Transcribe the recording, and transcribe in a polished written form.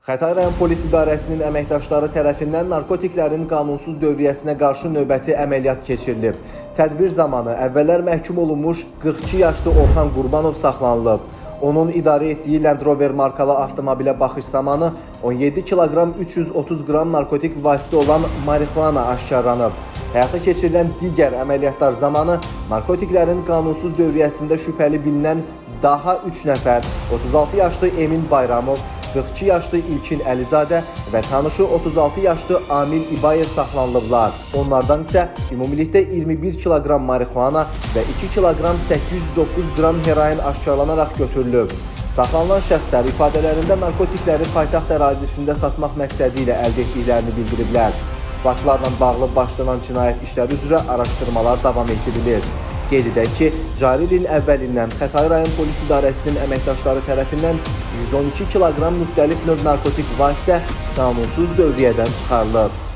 Xətai rayon polis idarəsinin əməkdaşları tərəfindən narkotiklərin qanunsuz dövriyyəsinə qarşı növbəti əməliyyat keçirilib. Tədbir zamanı əvvəllər məhkum olunmuş 42 yaşlı Orxan Qurbanov saxlanılıb. Onun idarə etdiyi Land Rover markalı avtomobilə baxış zamanı 17 kiloqram 330 qram narkotik vasitə olan marixuana aşkarlanıb. Həyata keçirilən digər əməliyyatlar zamanı narkotiklərin qanunsuz dövriyyəsində şübhəli bilinən daha 3 nəfər 36 yaşlı Emin Bayramov, 42 yaşlı İlkin Əlizadə və tanışı 36 yaşlı Amil İbayev saxlanılıblar. Onlardan isə ümumilikdə 21 kiloqram marixuana və 2 kiloqram 809 qram heroin aşkarlanaraq götürülüb. Saxlanılan şəxslər ifadələrində narkotikləri paytaxt ərazisində satmaq məqsədi ilə əldə etdiklərini bildiriblər. Faktlarla bağlı başlanan cinayət işləri üzrə araşdırmalar davam etdirilir. Qeyd edək ki, cari ilin əvvəlindən Xətai rayon polis idarəsinin əməkdaşları tərəfindən 112 kiloqram müxtəlif növ narkotik vasitə qanunsuz dövriyyədən çıxarılıb.